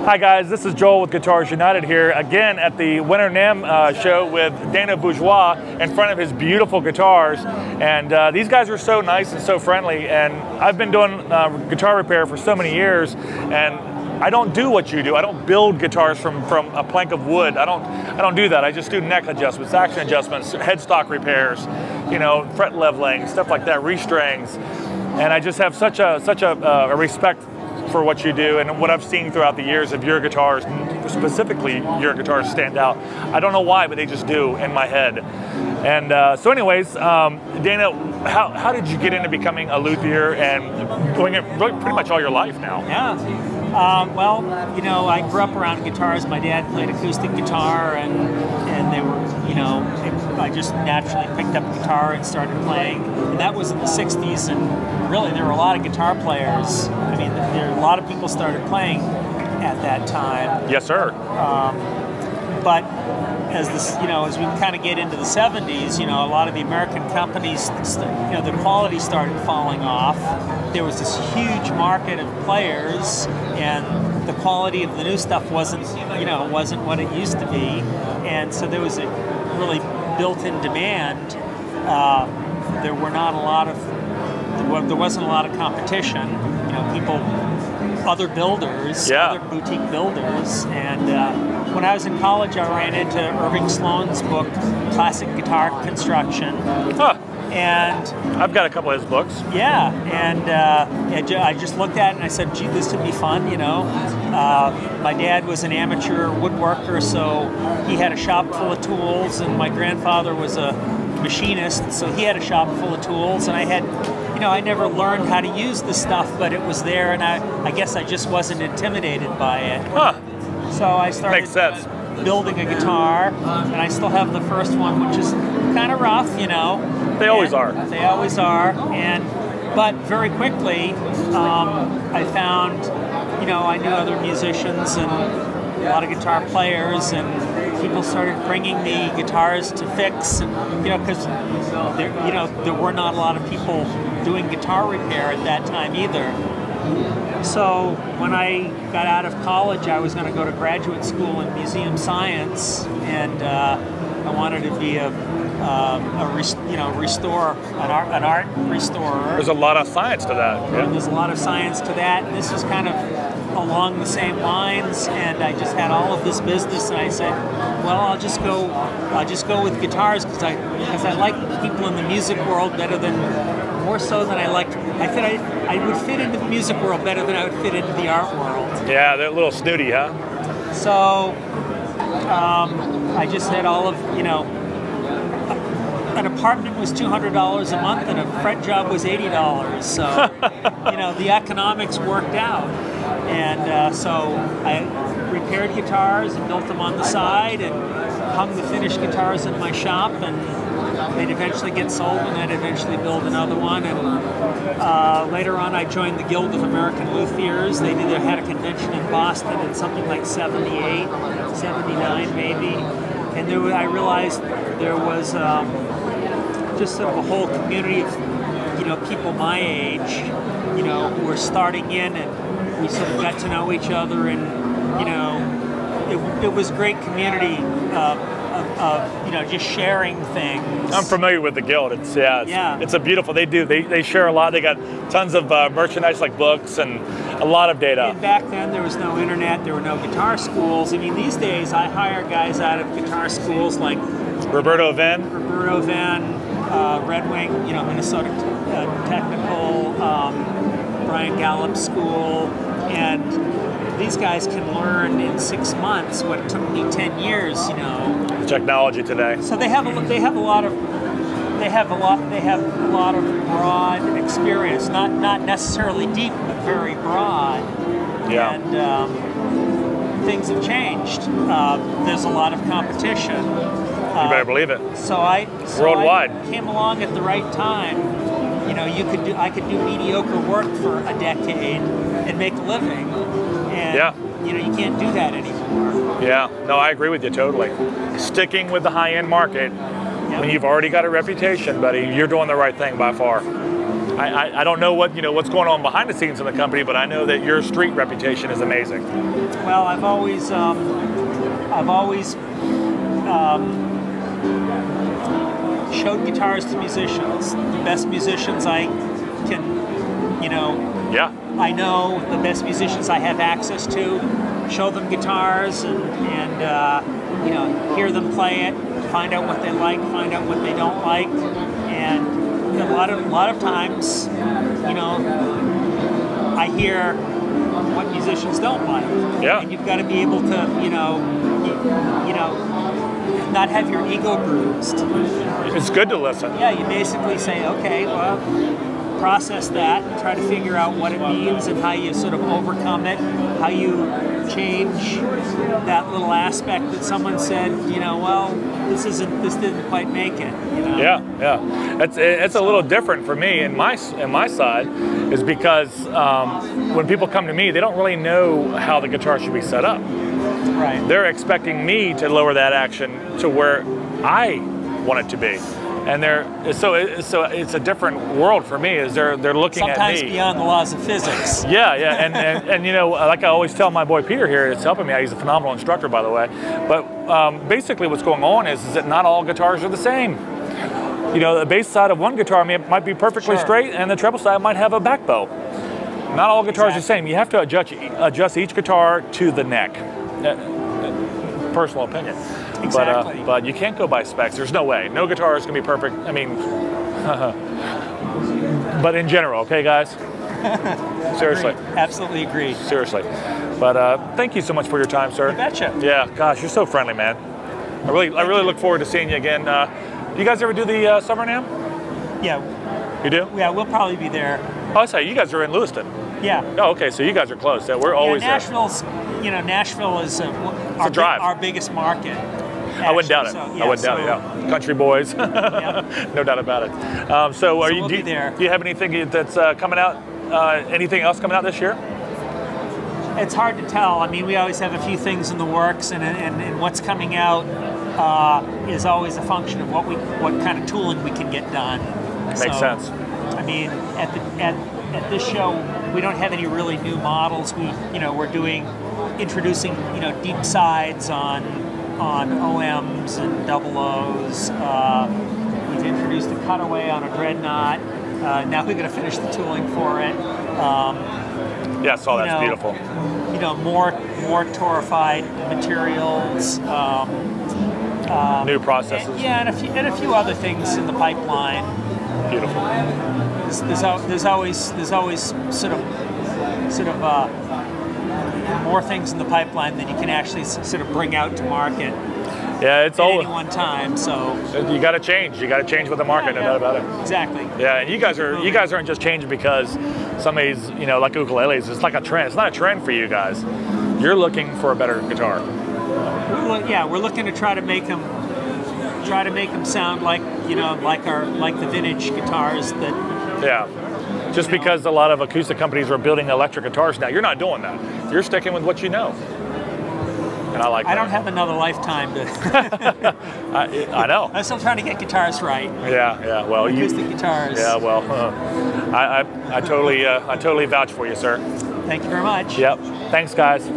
Hi guys, this is Joel with Guitars United here again at the Winter NAMM show with Dana Bourgeois in front of his beautiful guitars. And these guys are so nice and so friendly. And I've been doing guitar repair for so many years, and I don't do what you do. I don't build guitars from a plank of wood. I don't do that. I just do neck adjustments, action adjustments, headstock repairs, you know, fret leveling, stuff like that, restrings. And I just have such a respect for what you do and what I've seen throughout the years of your guitars, specifically your guitars stand out. I don't know why, but they just do in my head. And so anyways, Dana, how did you get into becoming a luthier and doing it really pretty much all your life now? Yeah, well, you know, I grew up around guitars. My dad played acoustic guitar, and they were, you know, I just naturally picked up a guitar and started playing. And that was in the 60s, and really there were a lot of guitar players. I mean, a lot of people started playing at that time. Yes, sir. But as this, you know, as we kind of get into the 70s, you know, a lot of the American companies, you know, the quality started falling off. There was this huge market of players, and the quality of the new stuff wasn't, you know, wasn't what it used to be, and so there was a really built-in demand. There were not a lot of, there wasn't a lot of competition. You know, people, other builders, other boutique builders, and when I was in college, I ran into Irving Sloane's book, Classic Guitar Construction. Huh. And I've got a couple of his books. Yeah, and I just looked at it and I said, gee, this would be fun, you know. My dad was an amateur woodworker, so he had a shop full of tools, and my grandfather was a machinist, so he had a shop full of tools, and I had, you know, I never learned how to use the stuff, but it was there, and I guess I just wasn't intimidated by it. Huh. So I started Makes sense. Building a guitar, and I still have the first one, which is kind of rough, you know. They always are. They always are, but very quickly I found, you know, I knew other musicians and a lot of guitar players, and people started bringing me guitars to fix, and you know, because you know, there were not a lot of people doing guitar repair at that time either. So when I got out of college, I was going to go to graduate school in museum science, and I wanted to be an art restorer. There's a lot of science to that. Yeah. There's a lot of science to that. And this is kind of along the same lines, and I just had all of this business, and I said, well, I'll just go with guitars because I like people in the music world better than, more so than I liked. I would fit into the music world better than I would fit into the art world. Yeah, they're a little snooty, huh? So I just had all of, you know, an apartment was $200 a month and a fret job was $80. So, you know, the economics worked out. And so I repaired guitars and built them on the side and hung the finished guitars in my shop, and they'd eventually get sold, and I'd eventually build another one. And later on, I joined the Guild of American Luthiers. They had a convention in Boston in something like 78, 79 maybe. And I realized there was just sort of a whole community of, you know, people my age, you know, who were starting in, and we sort of got to know each other, and, you know, it was a great community of, you know, just sharing things. I'm familiar with the Guild. It's a beautiful, they share a lot. They got tons of merchandise like books and a lot of data. And back then there was no internet, there were no guitar schools. I mean, these days I hire guys out of guitar schools like Roberto Venn, Red Wing, you know, Minnesota Technical, Brian Gallup School, and these guys can learn in 6 months what it took me 10 years, you know. Technology today. So they have a lot of broad experience, not necessarily deep, but very broad. Yeah. And things have changed. There's a lot of competition. You better believe it. Worldwide. I came along at the right time. You know, I could do mediocre work for a decade and make a living. And you know, you can't do that anymore. Yeah, no, I agree with you totally. Sticking with the high-end market, when you've already got a reputation, buddy, you're doing the right thing by far. I don't know what's going on behind the scenes in the company, but I know that your street reputation is amazing. Well, I've always showed guitars to musicians, the best musicians I can, Yeah. I know, the best musicians I have access to, show them guitars and hear them play it, find out what they like, find out what they don't like, and a lot of times, I hear what musicians don't like. Yeah. And you've got to be able to, not have your ego bruised. It's good to listen. Yeah, you basically say, okay, well, process that, and try to figure out what it means and how you sort of overcome it, how you change that little aspect that someone said, well, this didn't quite make it. Yeah. It's a little different for me in my side, is because when people come to me, they don't really know how the guitar should be set up. Right. They're expecting me to lower that action to where I want it to be. And so it's a different world for me. Is they're looking at me sometimes beyond the laws of physics. Yeah, and like I always tell my boy Peter here, it's helping me out. He's a phenomenal instructor, by the way. But basically, what's going on is that not all guitars are the same. The bass side of one guitar might be perfectly straight, and the treble side might have a back bow. Not all guitars are the same. You have to adjust each guitar to the neck. Personal opinion. Exactly. But you can't go by specs. There's no way. No guitar is going to be perfect. I mean, but in general, okay, guys? Seriously. Agreed. Absolutely agree. Seriously. But thank you so much for your time, sir. You betcha. Yeah, gosh, you're so friendly, man. I really look forward to seeing you again. Do you guys ever do the Summer NAMM? Yeah. You do? Yeah, we'll probably be there. Oh, I say, you guys are in Lewiston. Yeah. Oh, okay, so you guys are close. We're always Nashville's, Nashville is a drive. Our biggest market. I wouldn't doubt it. So, I wouldn't doubt it. Yeah, country boys, no doubt about it. So, we'll be there. Do you have anything that's coming out? Anything else coming out this year? It's hard to tell. I mean, we always have a few things in the works, and what's coming out is always a function of what kind of tooling we can get done. Makes sense. I mean, at this show, we don't have any really new models. We're introducing deep sides on OMs and double O's. We've introduced a cutaway on a Dreadnought. Now we're going to finish the tooling for it. Yeah, I saw that's beautiful. More torrified materials. New processes. And a few other things in the pipeline. Beautiful. There's always sort of more things in the pipeline than you can actually sort of bring out to market. Yeah, it's at any one time. So you got to change. You got to change with the market, no doubt about it. Exactly. Yeah, and you guys aren't just changing because somebody's like ukuleles. It's like a trend. It's not a trend for you guys. You're looking for a better guitar. We're looking to try to make them sound like like the vintage guitars that. Yeah. Just because a lot of acoustic companies are building electric guitars now, you're not doing that. You're sticking with what you know. And I like that. I don't have another lifetime to. I know. I'm still trying to get guitars right. Yeah. Well, acoustic guitars. Yeah. Well, I totally vouch for you, sir. Thank you very much. Yep. Thanks, guys.